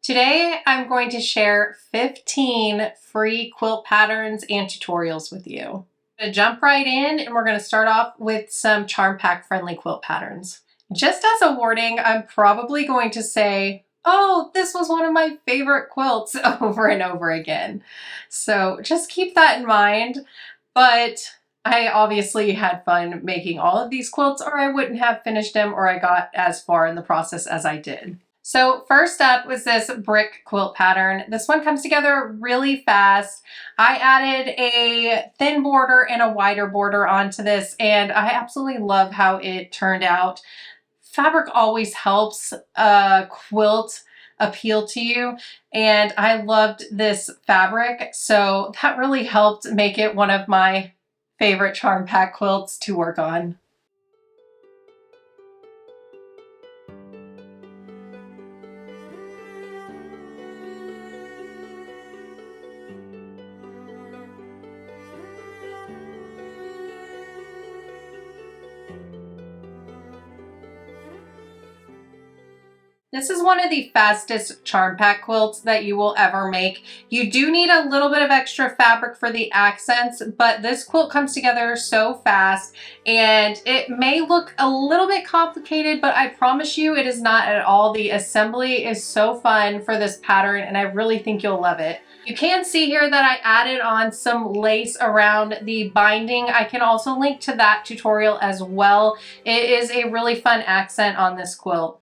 Today, I'm going to share 15 free quilt patterns and tutorials with you. I'm going to jump right in and we're going to start off with some charm pack friendly quilt patterns. Just as a warning, I'm probably going to say, oh, this was one of my favorite quilts over and over again. So just keep that in mind. But I obviously had fun making all of these quilts, or I wouldn't have finished them, or I got as far in the process as I did. So first up was this brick quilt pattern. This one comes together really fast. I added a thin border and a wider border onto this, and I absolutely love how it turned out. Fabric always helps a quilt appeal to you, and I loved this fabric, so that really helped make it one of my favorite charm pack quilts to work on. This is one of the fastest charm pack quilts that you will ever make. You do need a little bit of extra fabric for the accents, but this quilt comes together so fast, and it may look a little bit complicated, but I promise you it is not at all. The assembly is so fun for this pattern, and I really think you'll love it. You can see here that I added on some lace around the binding. I can also link to that tutorial as well. It is a really fun accent on this quilt.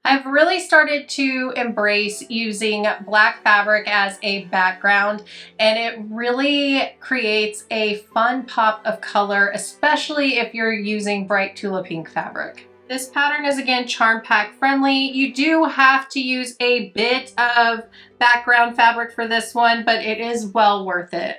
I've really started to embrace using black fabric as a background, and it really creates a fun pop of color, especially if you're using bright tulip pink fabric. This pattern is again charm pack friendly. You do have to use a bit of background fabric for this one, but it is well worth it.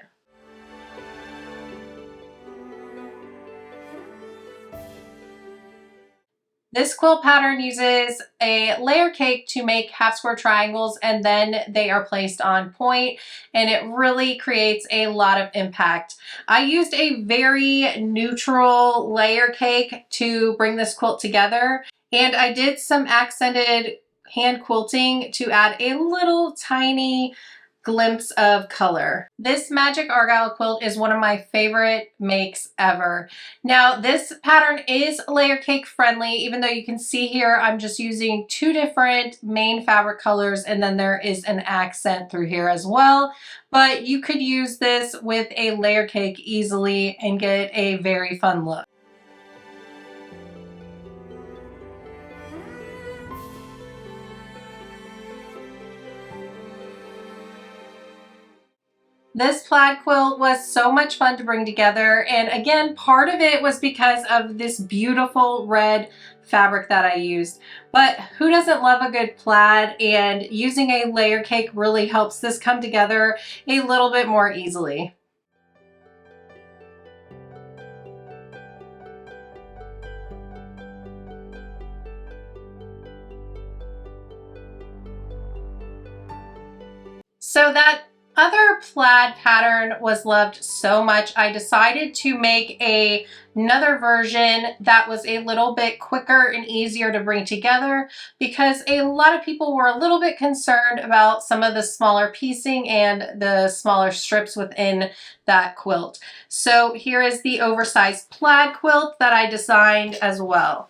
This quilt pattern uses a layer cake to make half square triangles, and then they are placed on point, and it really creates a lot of impact. I used a very neutral layer cake to bring this quilt together, and I did some accented hand quilting to add a little tiny glimpse of color. This Magic Argyle quilt is one of my favorite makes ever. Now this pattern is layer cake friendly, even though you can see here I'm just using two different main fabric colors, and then there is an accent through here as well. But you could use this with a layer cake easily and get a very fun look. This plaid quilt was so much fun to bring together, and again, part of it was because of this beautiful red fabric that I used. But who doesn't love a good plaid, and using a layer cake really helps this come together a little bit more easily. So that other plaid pattern was loved so much, I decided to make another version that was a little bit quicker and easier to bring together, because a lot of people were a little bit concerned about some of the smaller piecing and the smaller strips within that quilt. So here is the oversized plaid quilt that I designed as well.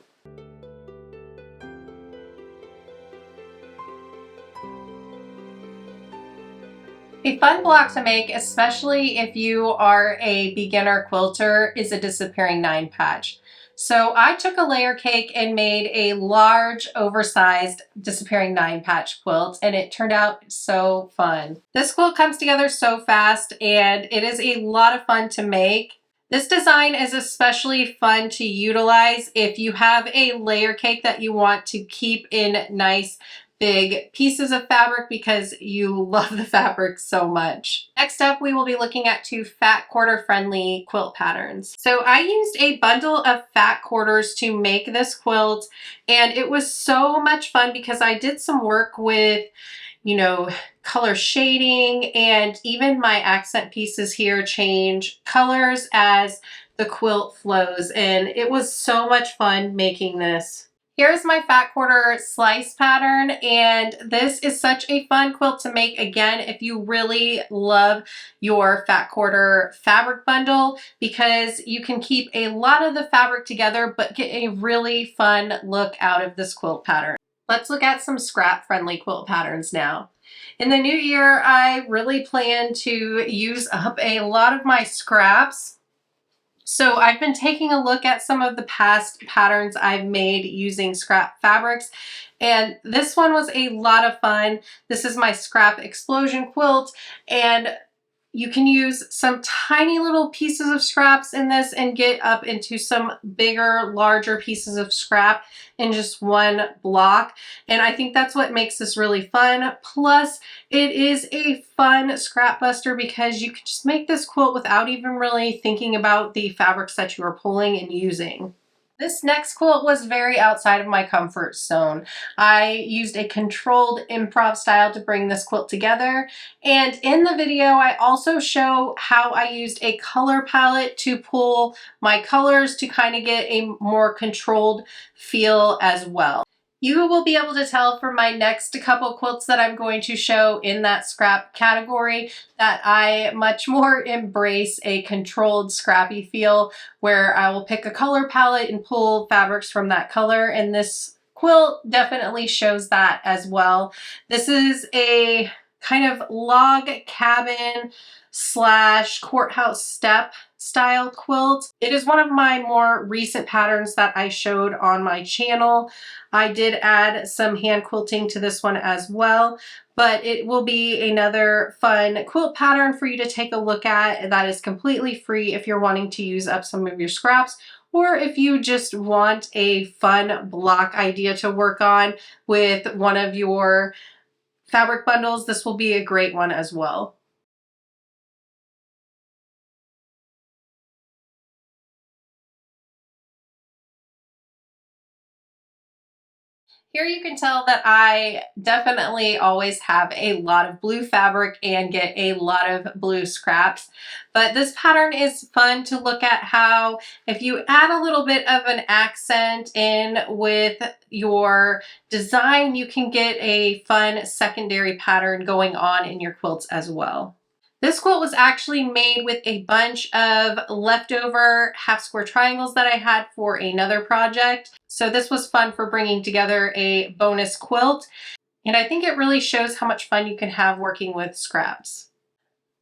A fun block to make, especially if you are a beginner quilter, is a disappearing 9 patch. So I took a layer cake and made a large oversized disappearing 9 patch quilt, and it turned out so fun. This quilt comes together so fast, and it is a lot of fun to make. This design is especially fun to utilize if you have a layer cake that you want to keep in nice big pieces of fabric because you love the fabric so much. Next up, we will be looking at 2 fat quarter friendly quilt patterns. So I used a bundle of fat quarters to make this quilt, and it was so much fun because I did some work with you know, color shading, and even my accent pieces here change colors as the quilt flows. And it was so much fun making this. Here's my fat quarter slice pattern, and this is such a fun quilt to make. Again, if you really love your fat quarter fabric bundle, because you can keep a lot of the fabric together but get a really fun look out of this quilt pattern. Let's look at some scrap friendly quilt patterns now. In the new year, I really plan to use up a lot of my scraps. So I've been taking a look at some of the past patterns I've made using scrap fabrics, and this one was a lot of fun. This is my scrap explosion quilt, and you can use some tiny little pieces of scraps in this and get up into some bigger, larger pieces of scrap in just one block. And I think that's what makes this really fun. Plus, it is a fun scrap buster because you can just make this quilt without even really thinking about the fabrics that you are pulling and using. This next quilt was very outside of my comfort zone. I used a controlled improv style to bring this quilt together. And in the video, I also show how I used a color palette to pull my colors to kind of get a more controlled feel as well. You will be able to tell from my next couple quilts that I'm going to show in that scrap category that I much more embrace a controlled scrappy feel, where I will pick a color palette and pull fabrics from that color, and this quilt definitely shows that as well. This is a kind of log cabin slash courthouse step style quilt. It is one of my more recent patterns that I showed on my channel. I did add some hand quilting to this one as well, but it will be another fun quilt pattern for you to take a look at that is completely free if you're wanting to use up some of your scraps, or if you just want a fun block idea to work on with one of your fabric bundles. This will be a great one as well. Here you can tell that I definitely always have a lot of blue fabric and get a lot of blue scraps, but this pattern is fun to look at how if you add a little bit of an accent in with your design, you can get a fun secondary pattern going on in your quilts as well. This quilt was actually made with a bunch of leftover half square triangles that I had for another project. So this was fun for bringing together a bonus quilt. And I think it really shows how much fun you can have working with scraps.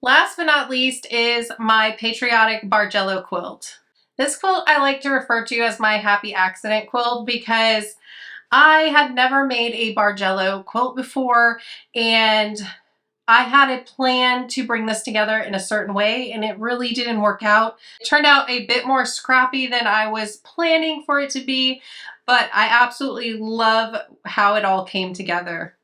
Last but not least is my Patriotic bargello quilt. This quilt I like to refer to as my happy accident quilt because I had never made a bargello quilt before, and I had a plan to bring this together in a certain way, and it really didn't work out. It turned out a bit more scrappy than I was planning for it to be, but I absolutely love how it all came together.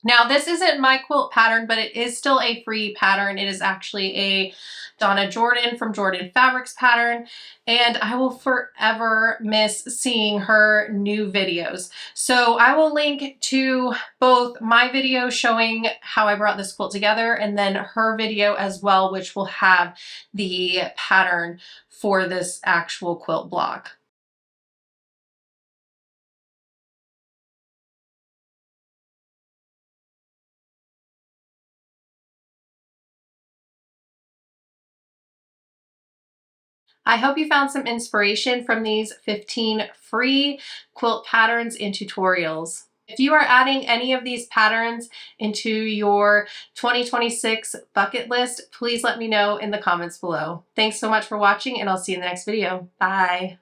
Now, this isn't my quilt pattern, but it is still a free pattern. It is actually a Donna Jordan from Jordan Fabrics pattern, and I will forever miss seeing her new videos. So I will link to both my video showing how I brought this quilt together and then her video as well, which will have the pattern for this actual quilt block. I hope you found some inspiration from these 15 free quilt patterns and tutorials. If you are adding any of these patterns into your 2026 bucket list, please let me know in the comments below. Thanks so much for watching, and I'll see you in the next video. Bye.